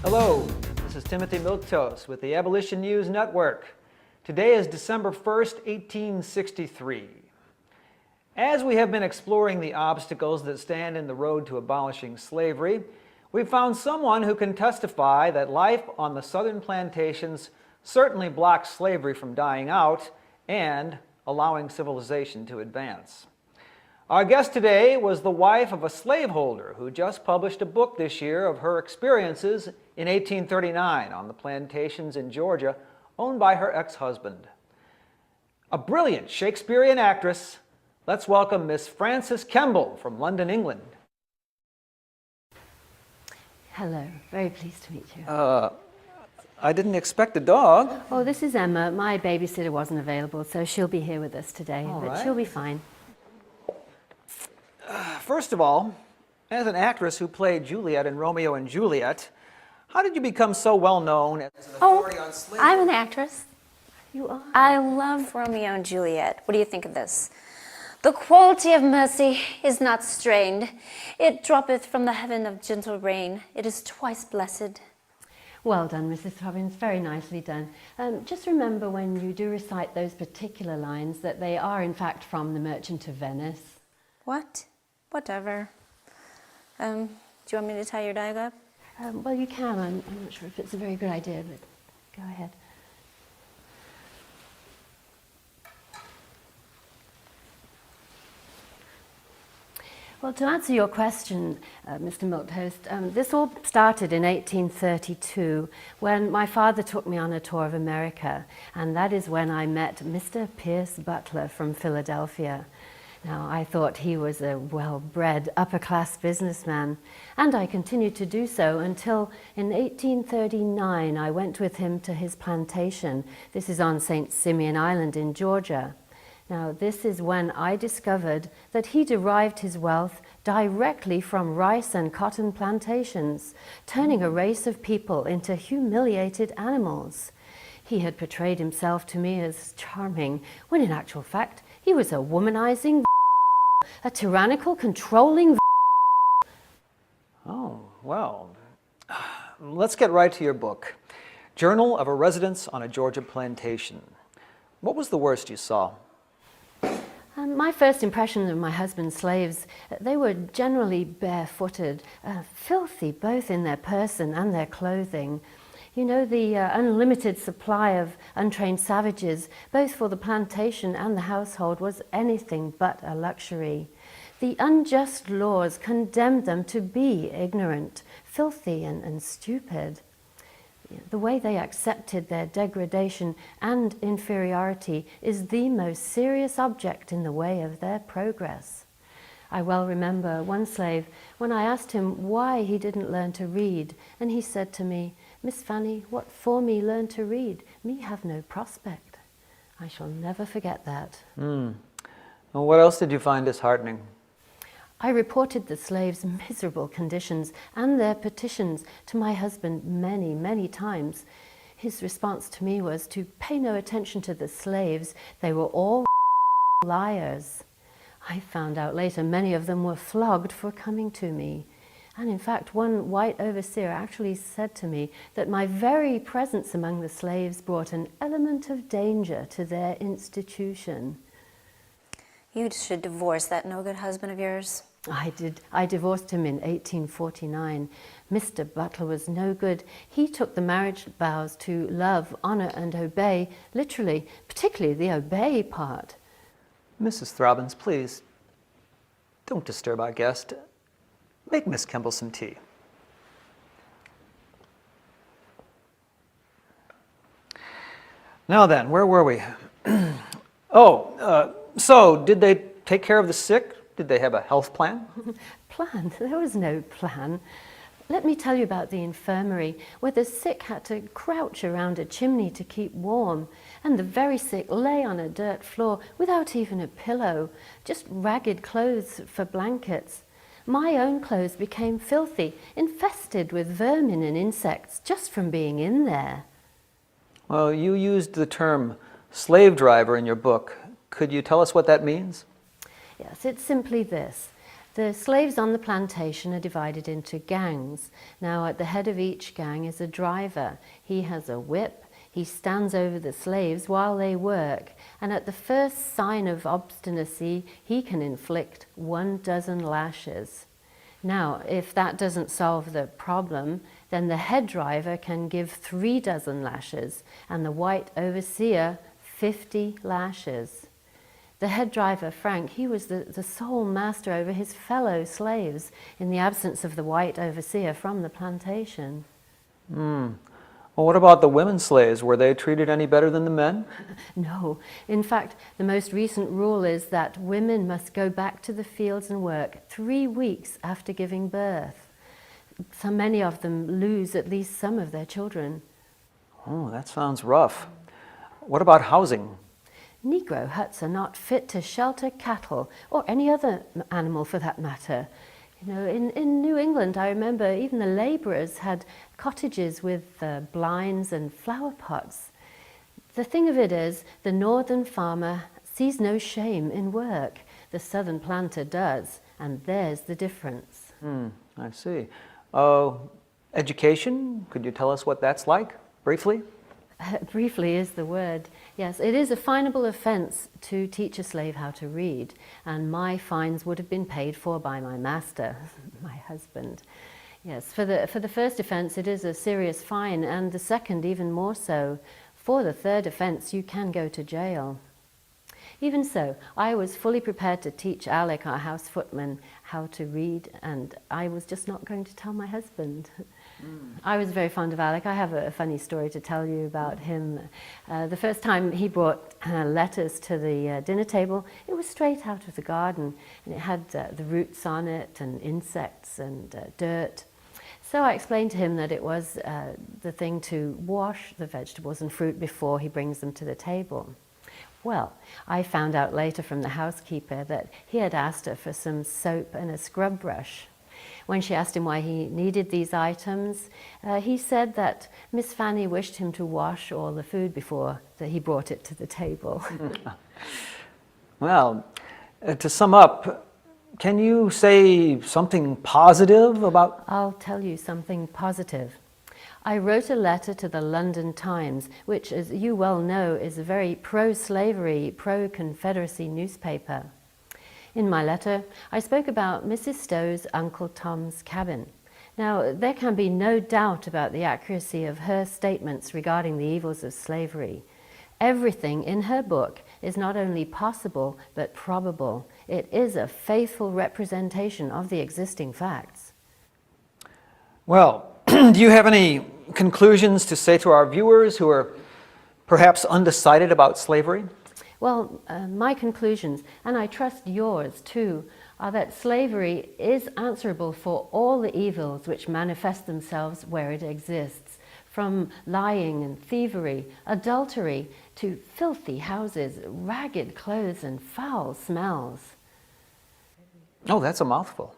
Hello, this is Timothy Miltos with the Abolition News Network. Today is December 1st, 1863. As we have been exploring the obstacles that stand in the road to abolishing slavery, we've found someone who can testify that life on the southern plantations certainly blocked slavery from dying out and allowing civilization to advance. Our guest today was the wife of a slaveholder who just published a book this year of her experiences in 1839 on the plantations in Georgia owned by her ex-husband. A brilliant Shakespearean actress, let's welcome Miss Frances Kemble from London, England. Hello, very pleased to meet you. I didn't expect a dog. Oh, this is Emma. My babysitter wasn't available, so she'll be here with us today, but she'll be fine. First of all, as an actress who played Juliet in Romeo and Juliet, how did you become so well known as an authority on slavery? I'm an actress. You are? I love Romeo and Juliet. What do you think of this? The quality of mercy is not strained. It droppeth from the heaven of gentle rain. It is twice blessed. Well done, Mrs. Robbins. Very nicely done. Just remember when you do recite those particular lines that they are in fact from The Merchant of Venice. What? Whatever. Do you want me to tie your dog up? Well, you can. I'm not sure if it's a very good idea, but go ahead. Well, to answer your question, Mr. Milktoast, this all started in 1832 when my father took me on a tour of America, and that is when I met Mr. Pierce Butler from Philadelphia. Now, I thought he was a well-bred, upper-class businessman, and I continued to do so until in 1839 I went with him to his plantation. This is on St. Simeon Island in Georgia. Now, this is when I discovered that he derived his wealth directly from rice and cotton plantations, turning a race of people into humiliated animals. He had portrayed himself to me as charming, when in actual fact, he was a womanizing, a tyrannical, controlling. Oh, well, let's get right to your book, Journal of a Residence on a Georgia Plantation. What was the worst you saw? My first impression of my husband's slaves, they were generally barefooted, filthy both in their person and their clothing. You know, the unlimited supply of untrained savages, both for the plantation and the household, was anything but a luxury. The unjust laws condemned them to be ignorant, filthy, and stupid. The way they accepted their degradation and inferiority is the most serious object in the way of their progress. I well remember one slave when I asked him why he didn't learn to read, and he said to me, "Miss Fanny, what for me learn to read? Me have no prospect." I shall never forget that. Well, what else did you find disheartening? I reported the slaves' miserable conditions and their petitions to my husband many, many times. His response to me was to pay no attention to the slaves. They were all liars. I found out later many of them were flogged for coming to me. And in fact, one white overseer actually said to me that my very presence among the slaves brought an element of danger to their institution. You should divorce that no-good husband of yours. I did. I divorced him in 1849. Mr. Butler was no good. He took the marriage vows to love, honor, and obey, literally, particularly the obey part. Mrs. Throbbins, please, don't disturb our guest. Make Miss Kemble some tea. Now then, where were we? So did they take care of the sick? Did they have a health plan? Plan? There was no plan. Let me tell you about the infirmary, where the sick had to crouch around a chimney to keep warm, and the very sick lay on a dirt floor without even a pillow, just ragged clothes for blankets. My own clothes became filthy, infested with vermin and insects just from being in there. Well, you used the term slave driver in your book. Could you tell us what that means? Yes, it's simply this. The slaves on the plantation are divided into gangs. Now, at the head of each gang is a driver. He has a whip. He stands over the slaves while they work, and at the first sign of obstinacy, he can inflict 12 lashes. Now, if that doesn't solve the problem, then the head driver can give 36 lashes, and the white overseer 50 lashes. The head driver, Frank, he was the sole master over his fellow slaves in the absence of the white overseer from the plantation. Well, what about the women slaves? Were they treated any better than the men? No. In fact, the most recent rule is that women must go back to the fields and work 3 weeks after giving birth. So many of them lose at least some of their children. Oh, that sounds rough. What about housing? Negro huts are not fit to shelter cattle or any other animal for that matter. You know, in New England, I remember even the laborers had cottages with blinds and flower pots. The thing of it is, the northern farmer sees no shame in work. The southern planter does, and there's the difference. I see. Education, could you tell us what that's like, briefly? Briefly is the word. Yes, it is a finable offence to teach a slave how to read, and my fines would have been paid for by my master, my husband. Yes, for the first offence it is a serious fine, and the second even more so. For the third offence you can go to jail. Even so, I was fully prepared to teach Alec, our house footman, how to read, and I was just not going to tell my husband. I was very fond of Alec. I have a funny story to tell you about him. The first time he brought letters to the dinner table, it was straight out of the garden, and it had the roots on it and insects and dirt. So I explained to him that it was the thing to wash the vegetables and fruit before he brings them to the table. Well, I found out later from the housekeeper that he had asked her for some soap and a scrub brush. When she asked him why he needed these items, he said that Miss Fanny wished him to wash all the food before he brought it to the table. Well, to sum up, can you say something positive about... I'll tell you something positive. I wrote a letter to the London Times, which, as you well know, is a very pro-slavery, pro-Confederacy newspaper. In my letter, I spoke about Mrs. Stowe's Uncle Tom's Cabin. Now, there can be no doubt about the accuracy of her statements regarding the evils of slavery. Everything in her book is not only possible, but probable. It is a faithful representation of the existing facts. Well, do you have any conclusions to say to our viewers who are perhaps undecided about slavery? Well, my conclusions, and I trust yours too, are that slavery is answerable for all the evils which manifest themselves where it exists, from lying and thievery, adultery, to filthy houses, ragged clothes, and foul smells. Oh, that's a mouthful.